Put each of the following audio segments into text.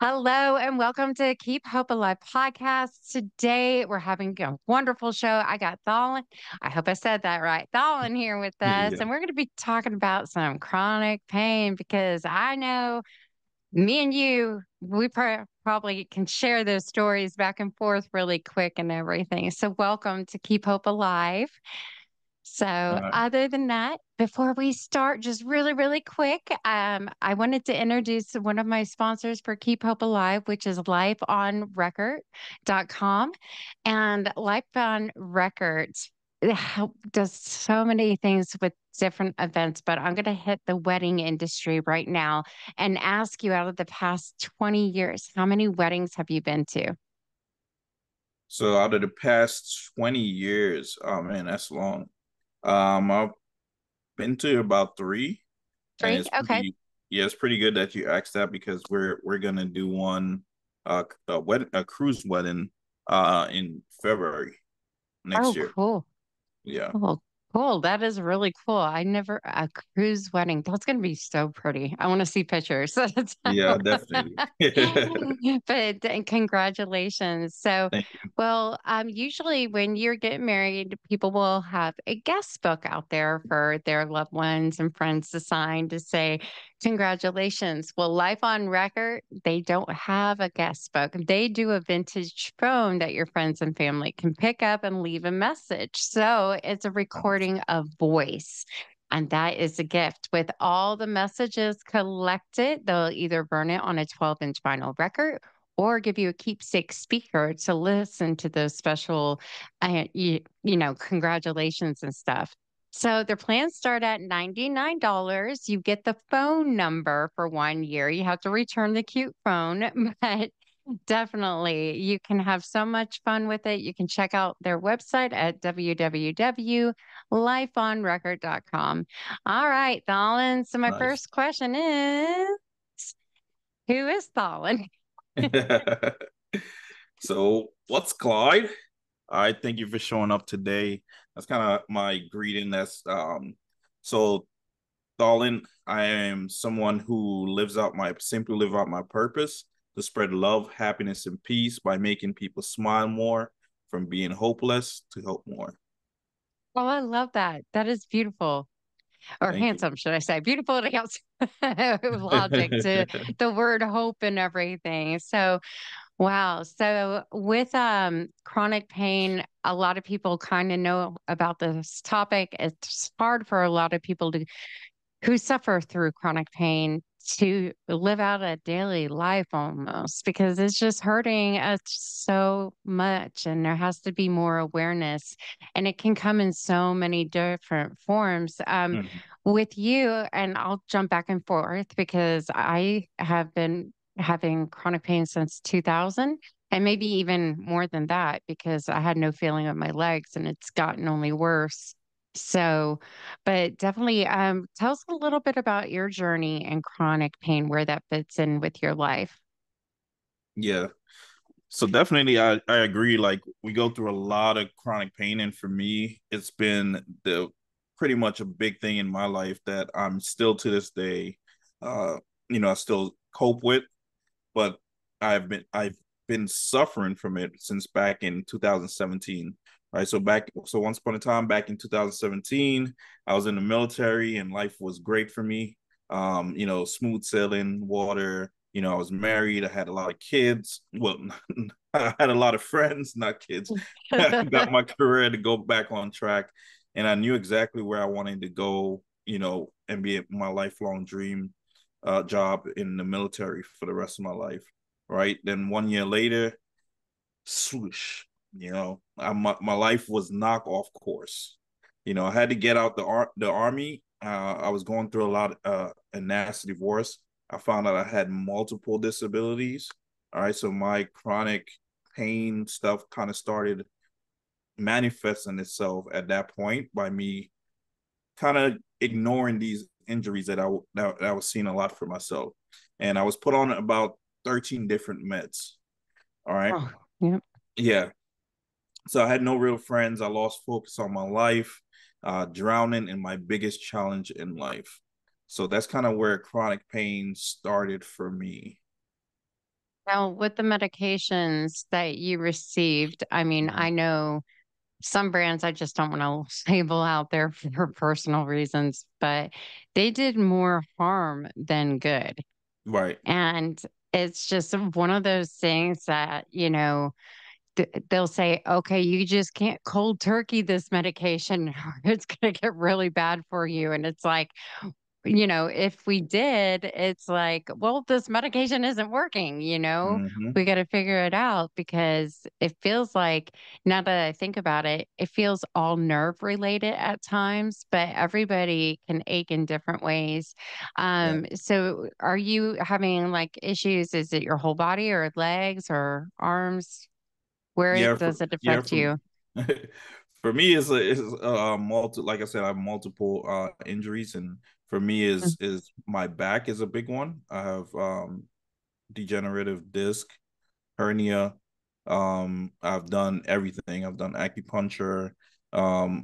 Hello and welcome to Keep Hope Alive podcast. Today we're having a wonderful show. I got Tholin. I hope I said that right. Tholin here with us, Yeah. and we're going to be talking about some chronic pain because I know me and you, probably can share those stories back and forth really quick and everything. So, welcome to Keep Hope Alive. So, Uh, other than that, before we start, just really, really quick, I wanted to introduce one of my sponsors for Keep Hope Alive, which is lifeonrecord.com. And Life on Records does so many things with different events, but I'm going to hit the wedding industry right now and ask you out of the past 20 years, how many weddings have you been to? so out of the past 20 years, oh man, that's long. I've been to about three, and Three? Okay. it's pretty good that you asked that because we're gonna do one a cruise wedding in February next Oh, year. cool. Yeah. Oh, cool. That is really cool. I never, a cruise wedding. That's going to be so pretty. I want to see pictures. Yeah, definitely. But congratulations. So, Thank you. well, usually when you're getting married, people will have a guest book out there for their loved ones and friends to sign to say, congratulations. Well, Life on Record, they don't have a guest book. They do a vintage phone that your friends and family can pick up and leave a message. So it's a recording of voice. And that is a gift. With all the messages collected, they'll either burn it on a 12-inch vinyl record or give you a keepsake speaker to listen to those special, congratulations and stuff. So their plans start at $99. You get the phone number for 1 year. You have to return the cute phone, but definitely you can have so much fun with it. You can check out their website at www.lifeonrecord.com. All right, Tholin. So my Nice. first question is, who is Tholin? So, what's Clyde? I thank you for showing up today. That's kind of my greeting. So Darling, I am someone who simply live out my purpose to spread love, happiness, and peace by making people smile more, from being hopeless to hope more. Oh, I love that. That is beautiful. Or Thank you. handsome, should I say? Beautiful to logic to the word hope and everything. So, wow. So, with chronic pain, a lot of people kind of know about this topic. It's hard for a lot of people to who suffer through chronic pain to live out a daily life almost because it's just hurting us so much and there has to be more awareness and it can come in so many different forms Mhm. with you. And I'll jump back and forth because I have been having chronic pain since 2000 and maybe even more than that because I had no feeling of my legs and it's gotten only worse. So, but definitely, tell us a little bit about your journey in chronic pain, where that fits in with your life. Yeah. So definitely I agree. Like we go through a lot of chronic pain. And for me, it's been the pretty much a big thing in my life that I'm still to this day I still cope with. But I've been suffering from it since back in 2017. Right. So once upon a time back in 2017, I was in the military and life was great for me. Smooth sailing, water. I was married. I had a lot of kids. Well, I had a lot of friends, not kids. I got my career to go back on track, and I knew exactly where I wanted to go. And be my lifelong dream job in the military for the rest of my life. Right. Then 1 year later, swoosh, my life was knock off course. I had to get out the army. I was going through a nasty divorce. I found out I had multiple disabilities. All right. So my chronic pain stuff kind of started manifesting itself at that point by me kind of ignoring these injuries that I was seeing a lot for myself. And I was put on about 13 different meds. All right. Oh, yeah. Yeah. So I had no real friends. I lost focus on my life, drowning in my biggest challenge in life. So that's kind of where chronic pain started for me. Now, with the medications that you received, I mean, Mhm. I know some brands I just don't want to label out there for personal reasons, but they did more harm than good. Right. And it's just one of those things that, they'll say, okay, you just can't cold turkey this medication or it's going to get really bad for you. And it's like, if we did, it's like, well, this medication isn't working, Hmm. we got to figure it out because it feels like, now that I think about it, it feels all nerve related at times, but everybody can ache in different ways. Yeah. So are you having like issues? Is it your whole body or legs or arms? Where Yeah. does it Yeah. affect you? For me, it's multi. Like I said, I have multiple injuries, and for me, Mm. is my back is a big one. I have degenerative disc hernia. I've done everything. I've done acupuncture.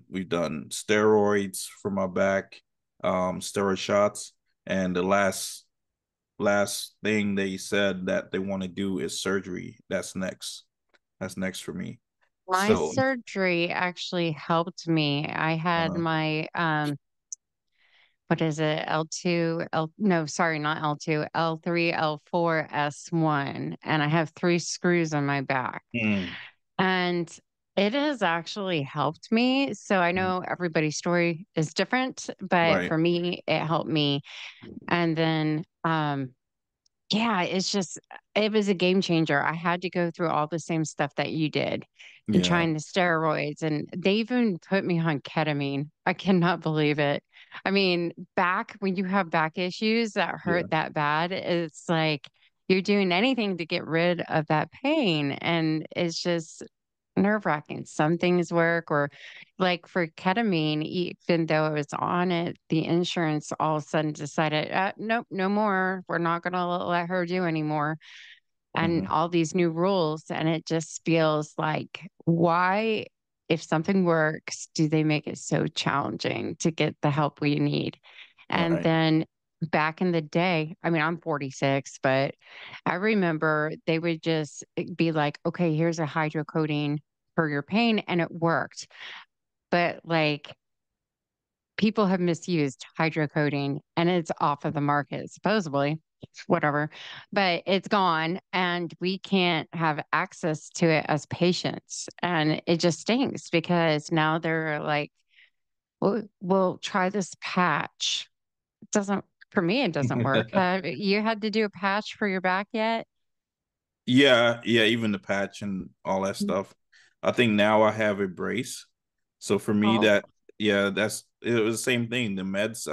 We've done steroids for my back, steroid shots, and the last thing they said that they want to do is surgery. That's next. That's next for me. My So, surgery actually helped me. I had uh, my what is it? L2, no, sorry, not L2, L3, L4, S1. And I have three screws on my back. mm, And it has actually helped me. So I mm, know everybody's story is different, but right. for me, it helped me. And then yeah, it's just it was a game changer. I had to go through all the same stuff that you did and Yeah. trying the steroids, and they even put me on ketamine. I cannot believe it. I mean, back when you have back issues that Yeah. hurt that bad, it's like you're doing anything to get rid of that pain. And it's just nerve-wracking. Some things work, or like for ketamine, even though I was on it, the insurance all of a sudden decided, nope, no more. We're not going to let her do anymore. And Hmm. all these new rules. And it just feels like, why, if something works, do they make it so challenging to get the help we need? And Right. then back in the day, I mean, I'm 46, but I remember they would just be like, okay, here's a hydrocodone for your pain. And it worked. But like, people have misused hydrocodone and it's off of the market, supposedly, whatever, but it's gone and we can't have access to it as patients. And it just stinks because now they're like, well, we'll try this patch. It doesn't, for me, it doesn't work. Have you had to do a patch for your back yet? Yeah, yeah, even the patch and all that stuff. I think now I have a brace. So for me Oh, yeah, that's it was the same thing. The meds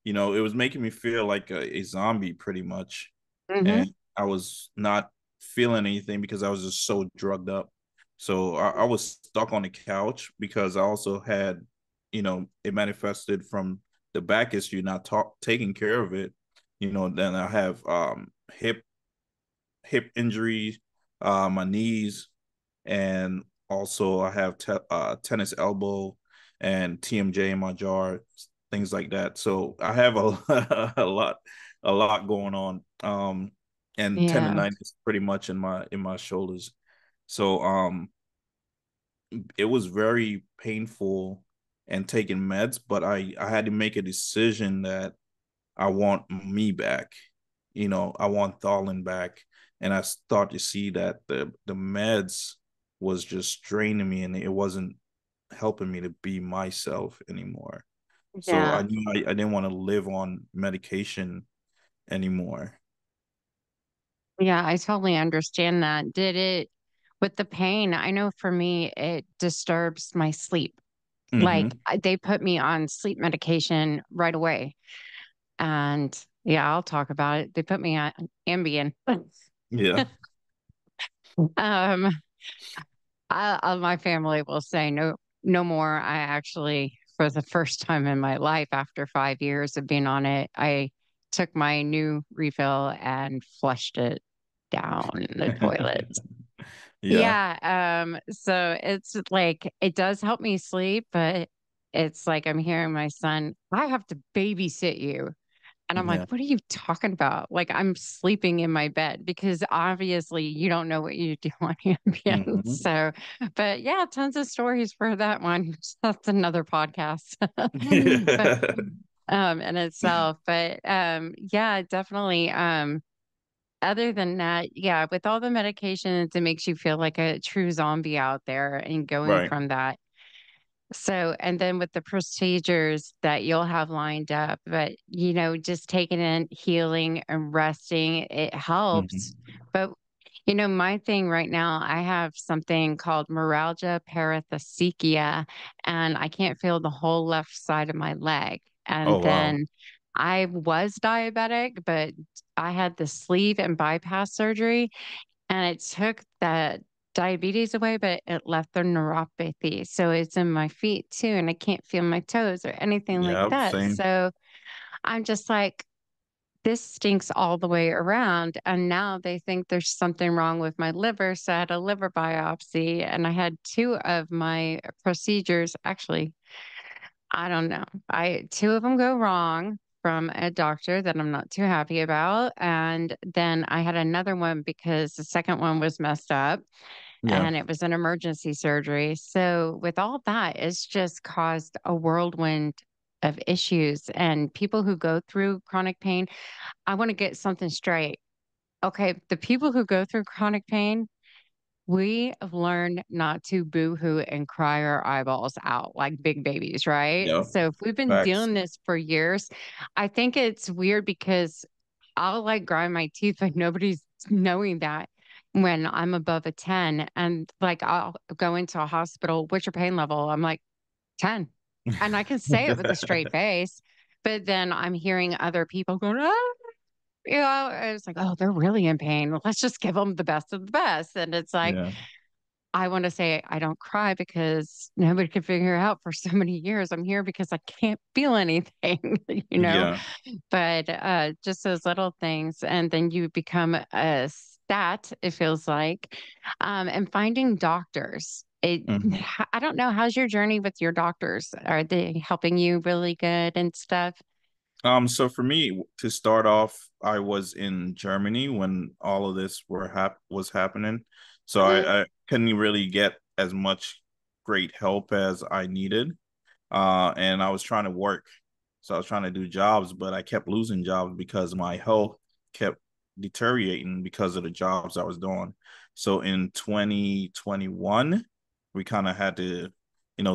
it was making me feel like a zombie pretty much. mm-hmm. And I was not feeling anything because I was just so drugged up. So I was stuck on the couch because I also had, it manifested from the back issue, not taking care of it. Then I have hip injury, my knees, and also I have tennis elbow and TMJ in my jaw, things like that. So I have a a lot going on. And Yeah. tendonitis pretty much in my shoulders. So it was very painful and taking meds, but I had to make a decision that I want me back. I want Tholin back. And I start to see that the meds was just draining me and it wasn't helping me to be myself anymore. So I Yeah. knew I didn't want to live on medication anymore. Yeah, I totally understand that. Did it with the pain? I know for me, it disturbs my sleep. Like Mm-hmm. they put me on sleep medication right away. And yeah, I'll talk about it. They put me on Ambien. Yeah. um, my family will say no, no more. I actually, for the first time in my life, after 5 years of being on it, I took my new refill and flushed it down the toilet. Yeah. Yeah, so it's like it does help me sleep, but it's like I'm hearing my son, I have to babysit you. And I'm like, Yeah. what are you talking about? Like, I'm sleeping in my bed because obviously you don't know what you do on Ambien. Hmm. So, but yeah, tons of stories for that one. That's another podcast. But in itself. But yeah, definitely. Other than that, yeah, with all the medications, it makes you feel like a true zombie out there and going Right. from that. So, and then with the procedures that you'll have lined up, but just taking in healing and resting, it helps. Hmm. But my thing right now, I have something called neuralgia paresthesia, and I can't feel the whole left side of my leg. And Oh, wow. then I was diabetic, but I had the sleeve and bypass surgery, and it took that diabetes away, but it left the neuropathy. So it's in my feet too, and I can't feel my toes or anything like Yeah, that. same. So I'm just like, this stinks all the way around. And now they think there's something wrong with my liver. So I had a liver biopsy, and I had two of my procedures. Actually, I don't know. Two of them go wrong from a doctor that I'm not too happy about. And then I had another one because the second one was messed up, Yeah. and it was an emergency surgery. So with all that, it's just caused a whirlwind of issues. And people who go through chronic pain, I want to get something straight. Okay, the people who go through chronic pain, we have learned not to boohoo and cry our eyeballs out like big babies, right? Yeah. So if we've been Facts. doing this for years, I think it's weird because I'll like grind my teeth, but nobody's knowing that when I'm above a 10. And like I'll go into a hospital, what's your pain level? I'm like 10. And I can say it with a straight face, but then I'm hearing other people going, ah, it's like, oh, they're really in pain. Let's just give them the best of the best. And it's like, Yeah. I want to say I don't cry because nobody could figure out for so many years. I'm here because I can't feel anything, you know? Yeah. But just those little things. And then you become a stat, it feels like, and finding doctors. Hmm. I don't know. How's your journey with your doctors? Are they helping you really good and stuff? So for me to start off, I was in Germany when all of this was happening. So Mhm. I couldn't really get as much great help as I needed. And I was trying to work. So I was trying to do jobs, but I kept losing jobs because my health kept deteriorating because of the jobs I was doing. So in 2021, we kind of had to,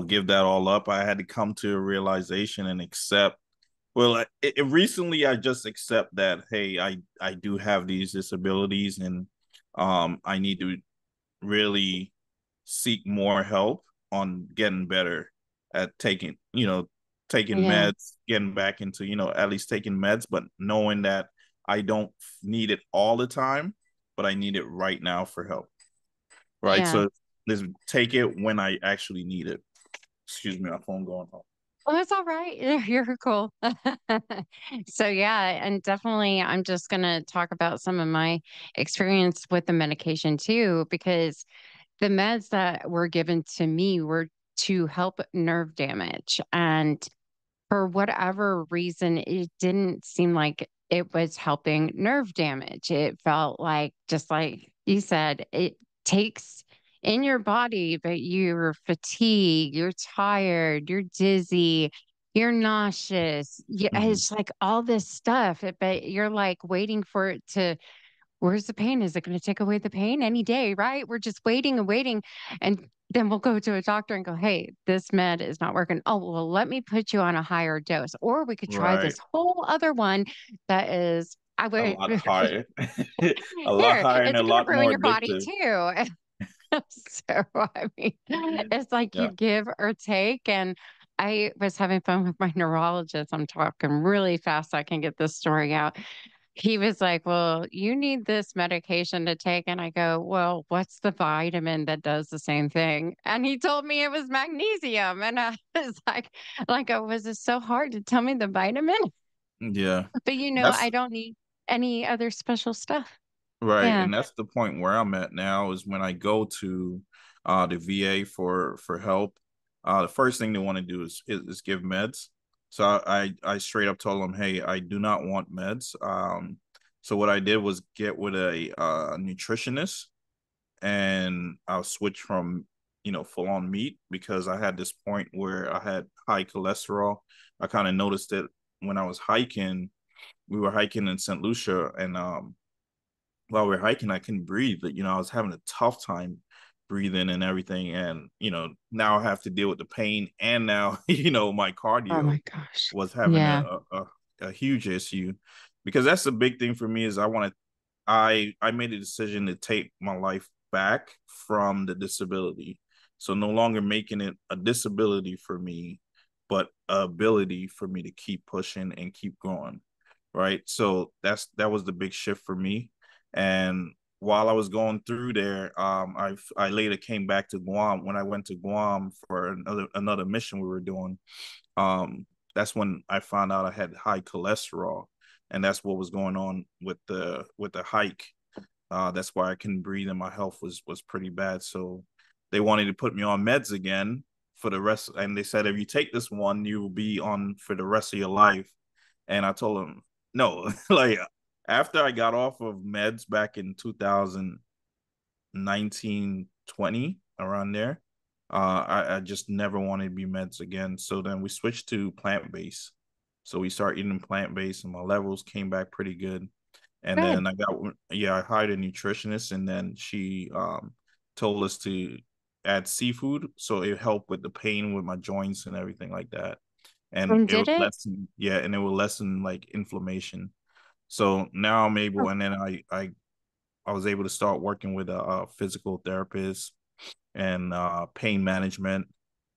give that all up. I had to come to a realization and accept. Well, recently I just accept that, hey, I do have these disabilities, and I need to really seek more help on getting better at taking Yeah. meds, getting back into, at least taking meds, but knowing that I don't need it all the time, but I need it right now for help. Right. Yeah. So just take it when I actually need it. Excuse me, my phone going off. Well, that's all right. You're cool. So yeah, and definitely I'm just gonna talk about some of my experience with the medication too, because the meds that were given to me were to help nerve damage. And for whatever reason, it didn't seem like it was helping nerve damage. It felt like, just like you said, it takes in your body, but you're fatigued, you're tired, you're dizzy, you're nauseous. Yeah, Mhm. it's like all this stuff, but you're like waiting for it to. Where's the pain? Is it going to take away the pain any day? Right? We're just waiting and waiting. And then we'll go to a doctor and go, hey, this med is not working. Oh, well, let me put you on a higher dose. Or we could try Right. this whole other one that is, I A would, lot higher. A lot here, higher and it's a going to lot ruin more your body addictive. too. So, I mean, it's like you Yeah. give or take. And I was having fun with my neurologist. I'm talking really fast so I can get this story out. He was like, "Well, you need this medication to take." And I go, "Well, what's the vitamin that does the same thing?" And he told me it was magnesium. And I was like, oh, was it so hard to tell me the vitamin? Yeah. But That's I don't need any other special stuff. right. Yeah. And that's the point where I'm at now is when I go to the VA for help. The first thing they want to do is give meds. So I straight up told him, hey, I do not want meds. So what I did was get with a nutritionist, and I'll switch from full on meat because I had this point where I had high cholesterol. I kind of noticed it when I was hiking. We were hiking in St. Lucia, and while we are hiking, I couldn't breathe. But I was having a tough time breathing and everything, and now I have to deal with the pain, and now my Oh cardio my gosh. was having Yeah. a huge issue, because that's the big thing for me is I made a decision to take my life back from the disability. So no longer making it a disability for me, but a ability for me to keep pushing and keep growing. Right. So that was the big shift for me. And while I was going through there, I later came back to Guam. When I went to Guam for another mission we were doing, that's when I found out I had high cholesterol, and that's what was going on with the hike. That's why I couldn't breathe, and my health was pretty bad. So they wanted to put me on meds again for the rest, and they said if you take this one, you will be on for the rest of your life. And I told them no. Like after I got off of meds back in 2019, 20, around there, I just never wanted to be meds again. So then we switched to plant based. So we started eating plant based, and my levels came back pretty good. And Good. then I hired a nutritionist, and then she told us to add seafood, so it helped with the pain with my joints and everything like that. And And it did would it? lessen, yeah, and it would lessen like inflammation. So now I'm able, Oh, and then I was able to start working with a physical therapist and pain management.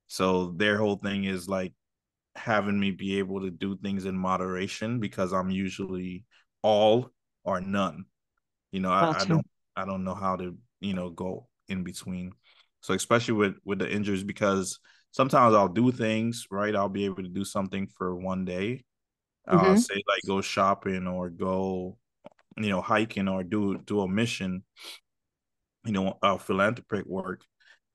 So their whole thing is like having me be able to do things in moderation, because I'm usually all or none. I gotcha. don't know how to go in between. So especially with the injuries, because sometimes I'll do things right. I'll be able to do something for one day. Hmm. Say like go shopping or go hiking or do a mission, philanthropic work,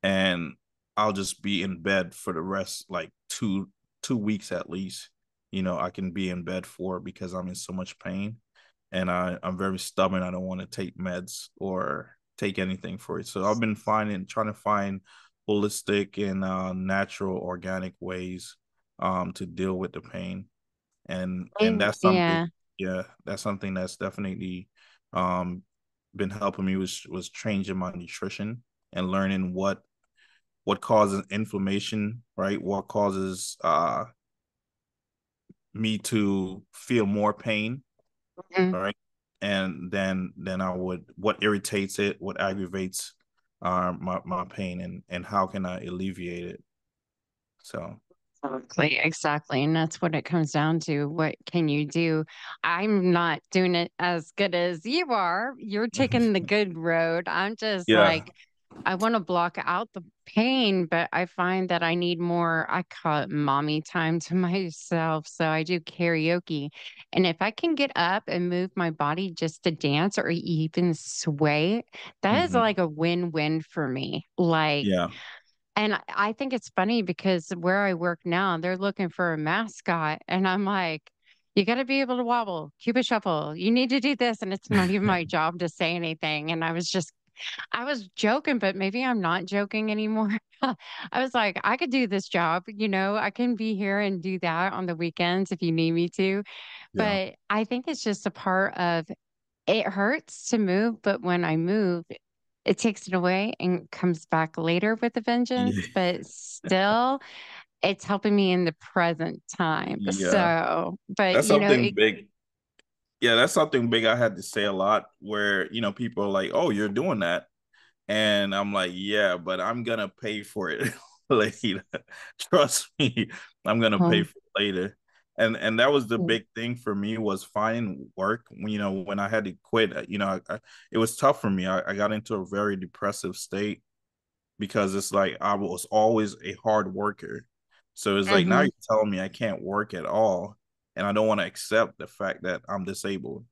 and I'll just be in bed for the rest, like two weeks at least. I can be in bed for, because I'm in so much pain, and I'm very stubborn. I don't want to take meds or take anything for it. So I've been trying to find holistic and natural, organic ways to deal with the pain, and that's something, Yeah. yeah, that's something that's definitely um been helping me, was changing my nutrition and learning what causes inflammation, right? What causes me to feel more pain, Mhm. right? And then I would, what irritates it, what aggravates my pain, and how can I alleviate it? So Exactly, exactly. And that's what it comes down to. What can you do? I'm not doing it as good as you are. You're taking the good road. I'm just yeah, like, I want to block out the pain, but I find that I need more, I call it mommy time to myself. So I do karaoke. And if I can get up and move my body just to dance or even sway, that is hmm, like a win win for me. Like, yeah, and I think it's funny because where I work now, they're looking for a mascot. And I'm like, you got to be able to wobble, Cupid shuffle. You need to do this. And it's not even my job to say anything. And I was joking, but maybe I'm not joking anymore. I was like, I could do this job. I can be here and do that on the weekends if you need me to. yeah, But I think it's just a part of it hurts to move, but when I move, it takes it away and comes back later with a vengeance, yeah, but still it's helping me in the present time. yeah. So, but That's something big. Yeah, that's something big I had to say a lot, where people are like, "Oh, you're doing that," and I'm like, "Yeah, but I'm gonna pay for it later. Trust me, I'm gonna pay um, for it later." And that was the big thing for me, was finding work. When I had to quit, it was tough for me. I got into a very depressive state, because it's like I was always a hard worker. So it's like now mhm. you're telling me I can't work at all, and I don't want to accept the fact that I'm disabled.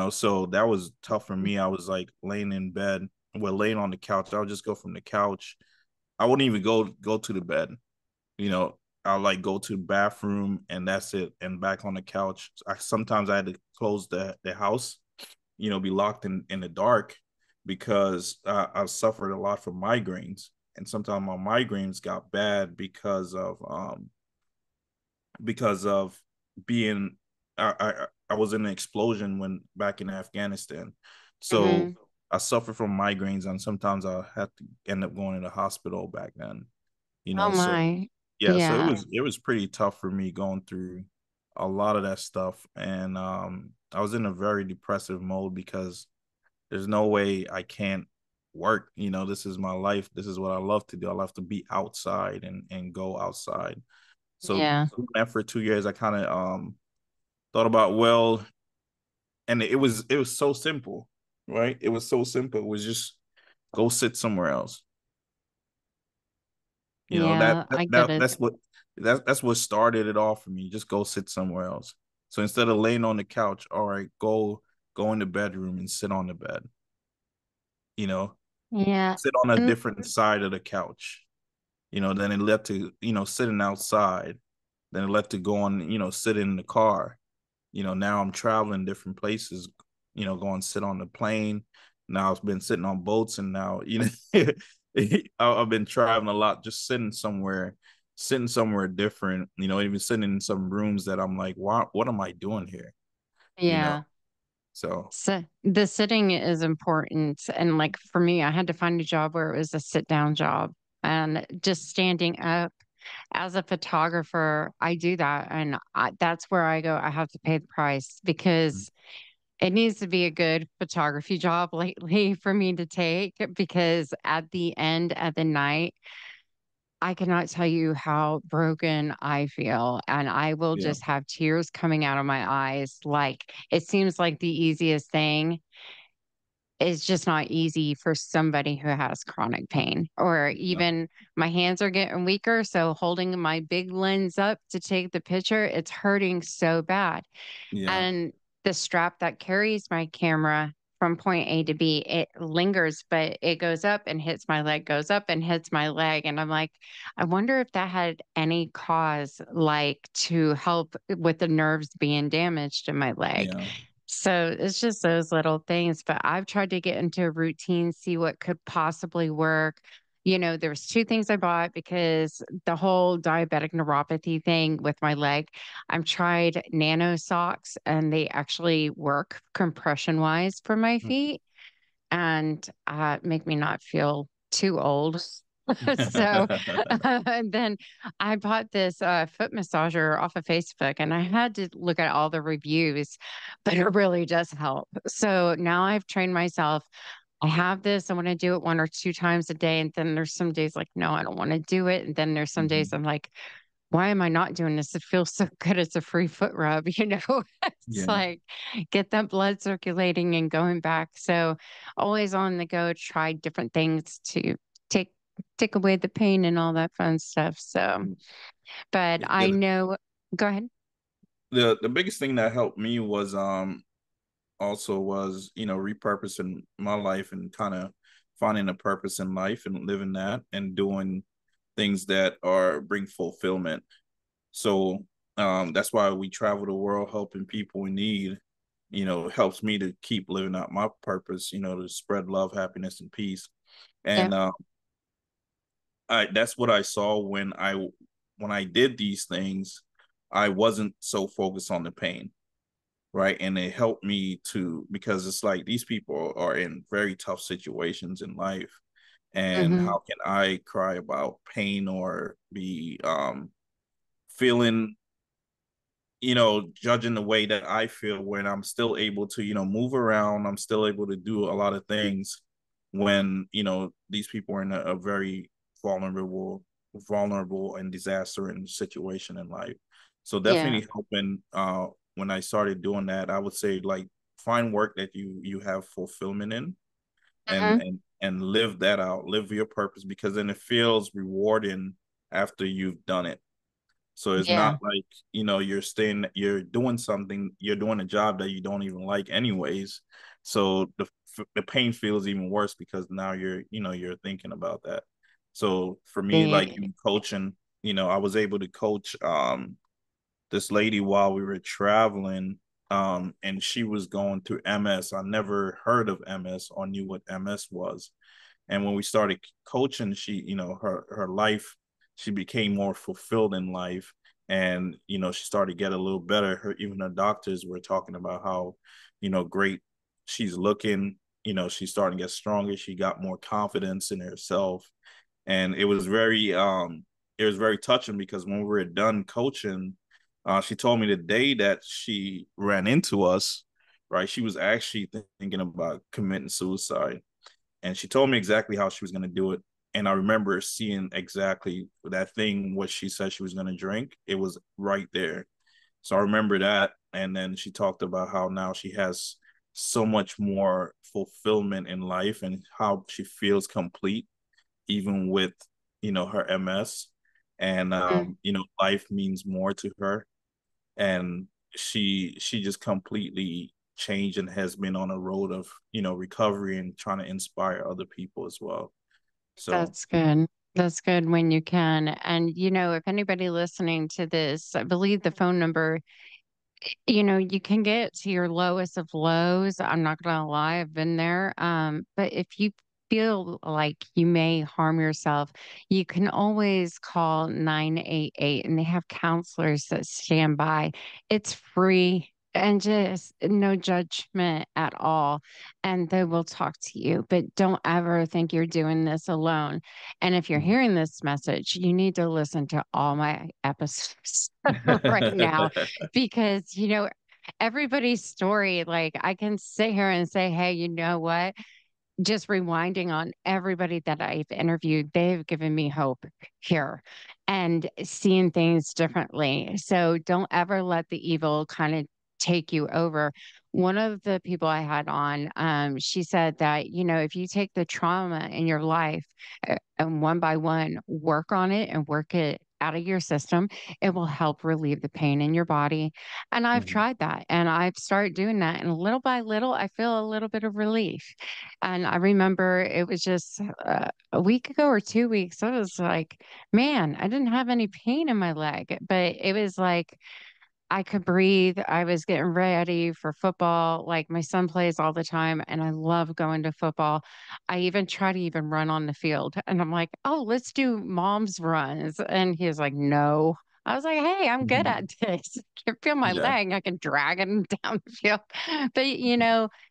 So that was tough for me. I was like laying in bed, well, laying on the couch. I would just go from the couch. I wouldn't even go to the bed, you know, I'll like go to the bathroom and that's it, and back on the couch. Sometimes I had to close the house, be locked in the dark because I suffered a lot from migraines, and sometimes my migraines got bad because of being I was in an explosion when back in Afghanistan, so Hmm. I suffered from migraines, and sometimes I had to end up going to the hospital back then. Oh So my. yeah, so it Yeah. was pretty tough for me going through a lot of that stuff, and I was in a very depressive mode because there's no way I can't work. This is my life. This is what I love to do. I love to be outside and go outside. So Yeah. doing that for 2 years, I kind of thought about, well, and it was so simple, right? It was so simple. It was just go sit somewhere else. That, Yeah. that, I get that it. that's what started it all for me. Just go sit somewhere else. So instead of laying on the couch, all right, go in the bedroom and sit on the bed. You know, Yeah. sit on a And different side of the couch. Then it led to sitting outside. Then it led to go on sit in the car. Now I'm traveling different places. Going to sit on the plane. Now I've been sitting on boats, and now I've been traveling a lot, just sitting somewhere different. Even sitting in some rooms that I'm like, what am I doing here? You know, yeah. so So the sitting is important. And like for me, I had to find a job where it was a sit down job and just standing up. As a photographer, I do that. And that's where I go, I have to pay the price because it needs to be a good photography job lately for me to take. Because at the end of the night, I cannot tell you how broken I feel. And I will yeah, just have tears coming out of my eyes. Like it seems like the easiest thing is just not easy for somebody who has chronic pain, or yeah, even my hands are getting weaker. So holding my big lens up to take the picture, it's hurting so bad. yeah, And the strap that carries my camera from point A to B, it lingers, but it goes up and hits my leg, goes up and hits my leg. And I'm like, I wonder if that had any cause, like to help with the nerves being damaged in my leg. yeah, So it's just those little things. But I've tried to get into a routine, see what could possibly work. There's two things I bought because the whole diabetic neuropathy thing with my leg, I've tried nano socks and they actually work compression wise for my feet and make me not feel too old. So and then I bought this foot massager off of Facebook and I had to look at all the reviews, but it really does help. So now I've trained myself. I have this, I want to do it one or two times a day. And then there's some days like, no, I don't want to do it. And then there's some days Mhm. I'm like, why am I not doing this? It feels so good. It's a free foot rub, It's Yeah. like get that blood circulating and going back. So always on the go, try different things to take take away the pain and all that fun stuff. So, but I Yeah. know, go ahead. The biggest thing that helped me was also was repurposing my life and kind of finding a purpose in life and living that and doing things that are bring fulfillment. So that's why we travel the world helping people in need. Helps me to keep living out my purpose, to spread love, happiness, and peace. Yeah. And I that's what I saw when I did these things. I wasn't so focused on the pain, right? And it helped me to, because it's like these people are in very tough situations in life, and Hmm. how can I cry about pain or be feeling, judging the way that I feel when I'm still able to, move around, I'm still able to do a lot of things when, these people are in a very vulnerable and disastrous situation in life. So Yeah. definitely helping when I started doing that, I would say like find work that you have fulfillment in, and Hmm. and live that out, live your purpose, because then it feels rewarding after you've done it. So it's Yeah. not like, you're doing a job that you don't even like anyways. So the pain feels even worse because now you're thinking about that. So for me, like The, in coaching, I was able to coach this lady while we were traveling, and she was going through MS. I never heard of MS or knew what MS was. And when we started coaching, she, her life, she became more fulfilled in life. And, she started to get a little better. Even her doctors were talking about how, great she's looking. She's starting to get stronger. She got more confidence in herself. And it was very touching because when we were done coaching, she told me the day that she ran into us, right? She was actually thinking about committing suicide, and she told me exactly how she was going to do it. And I remember seeing exactly that thing, what she said she was going to drink. It was right there. So I remember that. And then she talked about how now she has so much more fulfillment in life and how she feels complete, even with, her MS. And, Mm. life means more to her. And she just completely changed and has been on a road of recovery and trying to inspire other people as well. So That's good. That's good when you can. And, if anybody listening to this, I believe the phone number, you can get to your lowest of lows. I'm not gonna lie, I've been there. But if you feel like you may harm yourself, you can always call 988 and they have counselors that stand by. It's free and just no judgment at all. And they will talk to you. But don't ever think you're doing this alone. And if you're hearing this message, you need to listen to all my episodes right now because everybody's story, like I can sit here and say, hey, you know what, just rewinding on everybody that I've interviewed, they've given me hope here and seeing things differently. So don't ever let the evil kind of take you over. One of the people I had on, she said that, if you take the trauma in your life and one by one work on it and work it out of your system, it will help relieve the pain in your body. And I've Mhm. tried that and I've started doing that. And little by little, I feel a little bit of relief. And I remember it was just a week ago or 2 weeks. I was like, man, I didn't have any pain in my leg, but it was like I could breathe. I was getting ready for football. Like my son plays all the time and I love going to football. I even try to even run on the field. And I'm like, oh, let's do mom's runs. And he was like, no. I was like, hey, I'm good Mhm. at this. I can feel my Yeah. leg. I can drag him down the field. But,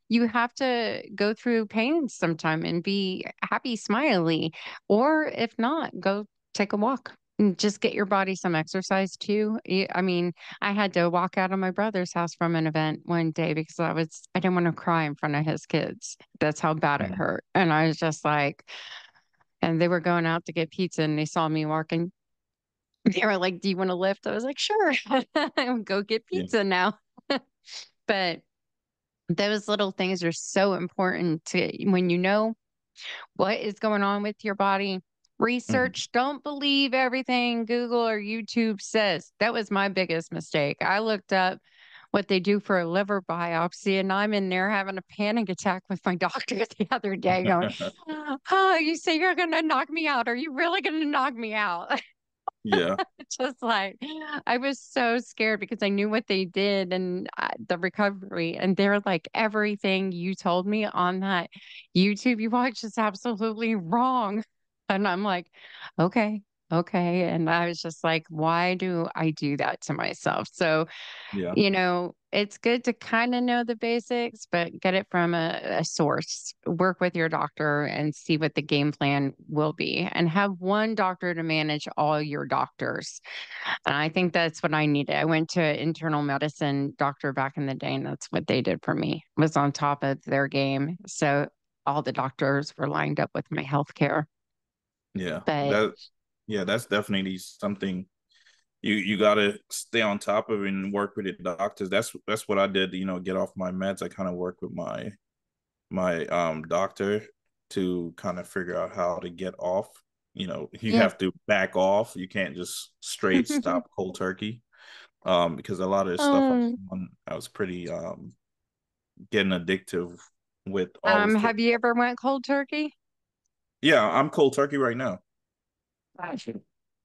you have to go through pain sometime and be happy, smiley. Or if not, go take a walk. And just get your body some exercise too. I mean, I had to walk out of my brother's house from an event one day because I didn't want to cry in front of his kids. That's how bad it Mhm. hurt. And I was just like, and they were going out to get pizza and they saw me walking. They were like, do you want to lift? I was like, sure. Go get Yeah. pizza now. But those little things are so important to when you know what is going on with your body. Mhm. Research, don't believe everything Google or YouTube says. That was my biggest mistake. I looked up what they do for a liver biopsy, and I'm in there having a panic attack with my doctor the other day going, oh, you say you're going to knock me out. Are you really going to knock me out? Yeah. Just like I was so scared because I knew what they did and the recovery, and they're like, everything you told me on that YouTube you watched is absolutely wrong. And I'm like, okay, okay. And I was just like, why do I do that to myself? So Yeah. it's good to kind of know the basics, but get it from a source. Work with your doctor and see what the game plan will be, and have one doctor to manage all your doctors. And I think that's what I needed. I went to an internal medicine doctor back in the day, and that's what they did for me, was on top of their game. So all the doctors were lined up with my health care. Yeah. But That's definitely something you got to stay on top of and work with the doctors. That's what I did, get off my meds. I kind of work with my doctor to kind of figure out how to get off. You yeah. have to back off. You can't just straight stop cold turkey. Because a lot of the stuff um, I was pretty getting addictive with always have taking. you ever went cold turkey? Yeah, I'm cold turkey right now.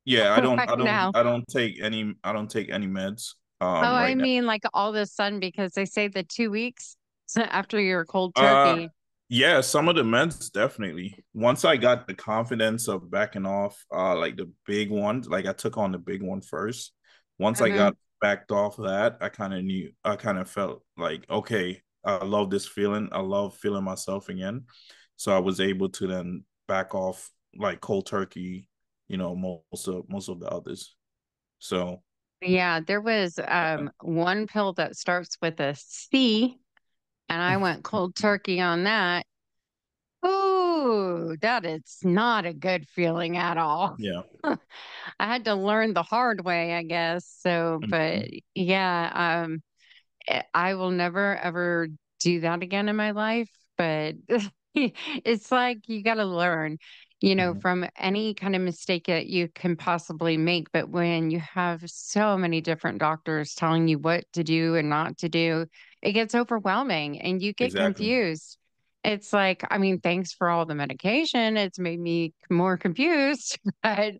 Yeah, right now. I don't take any meds Oh, I right now. mean, like all of a sudden, because they say the 2 weeks after your cold Uh turkey. yeah, some of the meds definitely. Once I got the confidence of backing off like the big ones, like I took on the big one first. Once I Hmm. got backed off of that, I kind of felt like, okay, I love this feeling. I love feeling myself again. So I was able to then back off like cold turkey, most of the others. So Yeah, there was one pill that starts with a C, and I went cold turkey on that. Ooh, that is not a good feeling at all. yeah. I had to learn the hard way, I guess. So, but Mhm. yeah, I will never ever do that again in my life. But it's like you got to learn, Mhm. from any kind of mistake that you can possibly make. But when you have so many different doctors telling you what to do and not to do, it gets overwhelming and you get Exactly. confused. It's like, I mean, thanks for all the medication. It's made me more confused, but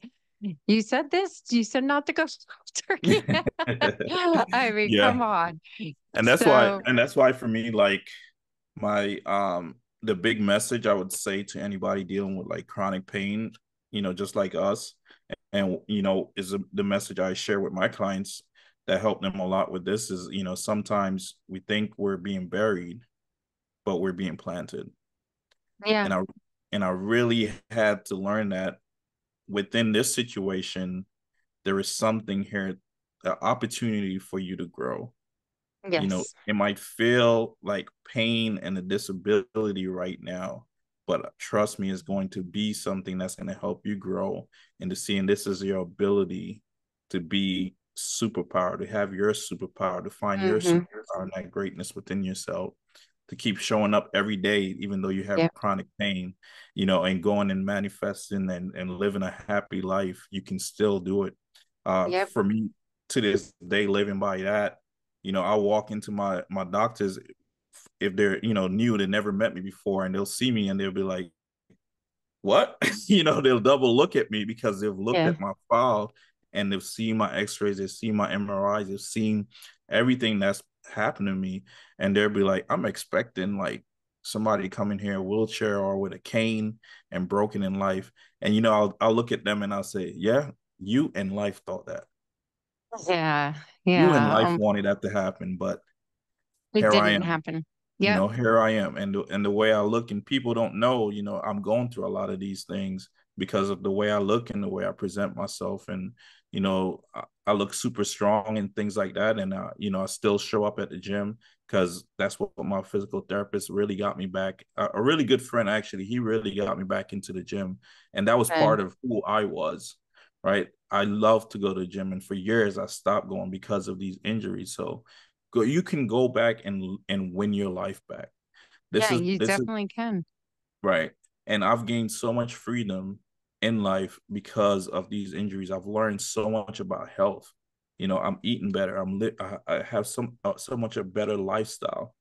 you said this, you said not to go turkey. I mean, Yeah. come on. and that's why So, and that's why for me, like, my the big message I would say to anybody dealing with like chronic pain, just like us, and is the message I share with my clients that help them a lot with this is, sometimes we think we're being buried, but we're being planted. yeah, And I really had to learn that within this situation there is something here, the opportunity for you to grow. yes, It might feel like pain and a disability right now, but trust me, it's going to be something that's going to help you grow into seeing this as your ability to be superpower, to have your superpower, to find your hmm, superpower and that greatness within yourself, to keep showing up every day, even though you have yep, chronic pain, and going and manifesting and living a happy life. You can still do it. yep, For me, to this day, living by that, I'll walk into my doctors if they're, new, they never met me before, and they'll see me and they'll be like, what? They'll double look at me because they've looked yeah, at my file and they've seen my x-rays, they've seen my MRIs, they've seen everything that's happened to me. And they'll be like, I'm expecting like somebody coming here in a wheelchair or with a cane and broken in life. And I'll look at them and I'll say, yeah, you in life thought that. yeah, You in yeah. life wanted that to happen, but It here I didn't am. happen. Yep, Here I am, and the way I look, and people don't know, I'm going through a lot of these things because of the way I look and the way I present myself, and I look super strong and things like that, and I still show up at the gym because that's what my physical therapist really got me back. A really good friend, actually, he really got me back into the gym, and that was and part of who I was. Right, I love to go to the gym, and for years I stopped going because of these injuries. So you can go back and win your life back. yeah, you This is definitely can. right. And I've gained so much freedom in life because of these injuries. I've learned so much about health. I'm eating better. I have so much a better lifestyle,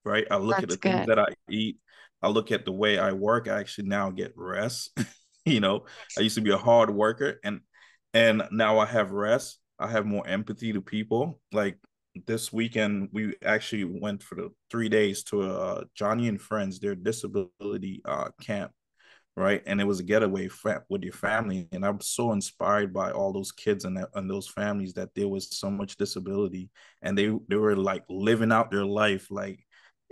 right? I look at That's the things good. that I eat. I look at the way I work. I actually now get rest. you know, I used to be a hard worker, and now I have rest. I have more empathy to people. Like this weekend, we actually went for the 3 days to Johnny and Friends, their disability camp, right? And it was a getaway with your family. And I'm so inspired by all those kids and those families that there was so much disability, and they were like living out their life, like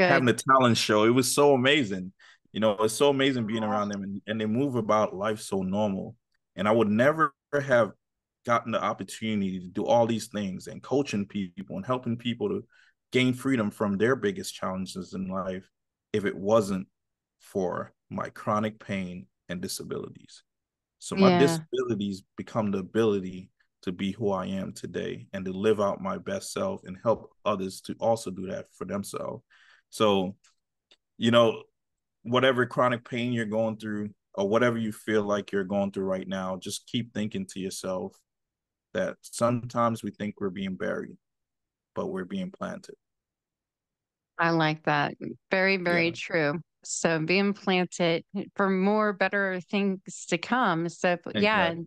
having Good. a talent show. It was so amazing. It's so amazing being around them, and they move about life so normal. And I would never have gotten the opportunity to do all these things and coaching people and helping people to gain freedom from their biggest challenges in life if it wasn't for my chronic pain and disabilities. So my Yeah, disabilities become the ability to be who I am today and to live out my best self and help others to also do that for themselves. So, you know, whatever chronic pain you're going through or whatever you feel like you're going through right now, just keep thinking to yourself that sometimes we think we're being buried, but we're being planted. I like that. Very, very Yeah, true. So being planted for more better things to come. So yeah, exactly.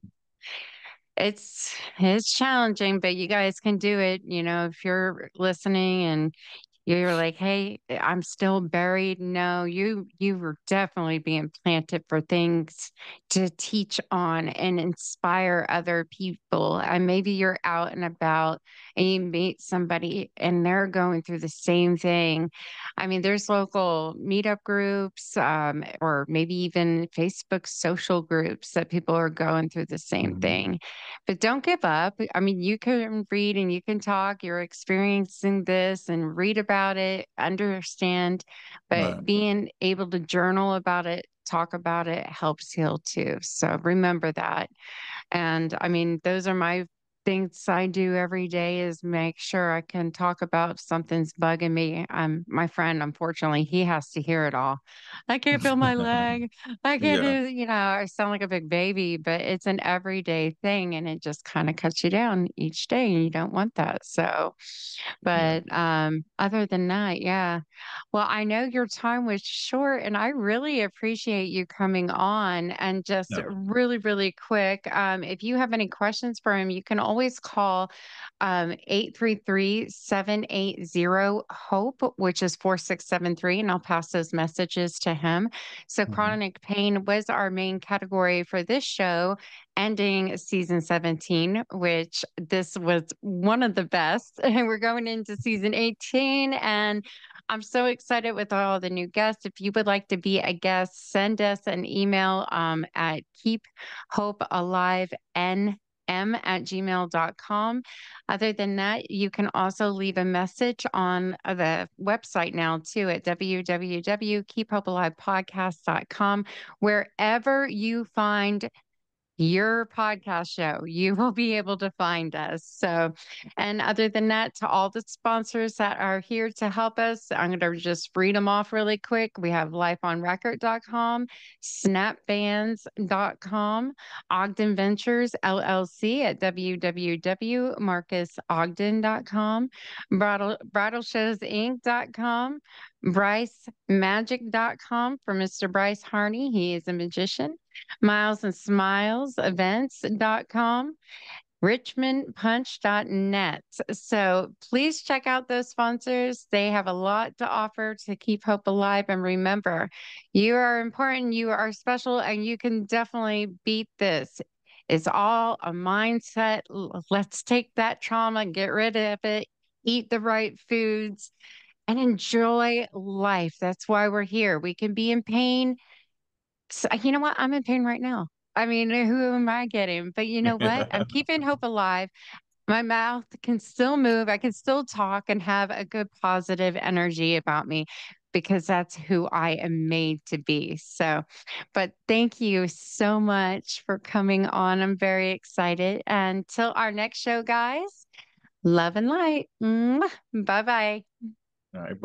It's challenging, but you guys can do it. If you're listening and you're like, "Hey, I'm still buried." No, you were definitely being planted for things to teach on and inspire other people. And maybe you're out and about and you meet somebody and they're going through the same thing. I mean, there's local meetup groups, or maybe even Facebook social groups that people are going through the same Mhm. thing. But don't give up. I mean, you can read and you can talk. You're experiencing this and read about it, understand, but Right. being able to journal about it, talk about it helps heal too. So remember that. And I mean, those are my things I do every day is make sure I can talk about if something's bugging me. My friend, unfortunately, he has to hear it all. I can't feel my leg. I can't Yeah. do, I sound like a big baby, but it's an everyday thing and it just kind of cuts you down each day and you don't want that. So, Yeah. but other than that, yeah. Well, I know your time was short, and I really appreciate you coming on. And just Yeah. really, really quick, if you have any questions for him, you can always call 833 HOPE, which is 4673, and I'll pass those messages to him. So, Mhm. chronic pain was our main category for this show, ending season 17, which this was one of the best. And we're going into season 18. And I'm so excited with all the new guests. If you would like to be a guest, send us an email at keephopealivenm@gmail.com. Other than that, you can also leave a message on the website now too at www.keephopealivepodcast.com. Wherever you find your podcast show, you will be able to find us. So, and other than that, to all the sponsors that are here to help us, I'm going to just read them off really quick. We have lifeonrecord.com, snapbands.com, Ogden Ventures LLC at www.marcusogden.com, bridalshowsinc.com, brycemagic.com for Mr. Bryce Harney. He is a magician. Miles and Smiles Events.com, richmondpunch.net. So please check out those sponsors. They have a lot to offer to keep hope alive. And remember, you are important, you are special, and you can definitely beat this. It's all a mindset. Let's take that trauma, get rid of it, eat the right foods, and enjoy life. That's why we're here. We can be in pain, so, you know what? I'm in pain right now. I mean, who am I getting? But you know what? I'm keeping hope alive. My mouth can still move. I can still talk and have a good positive energy about me because that's who I am made to be. So, but thank you so much for coming on. I'm very excited. Until our next show, guys, love and light. Bye bye. All right.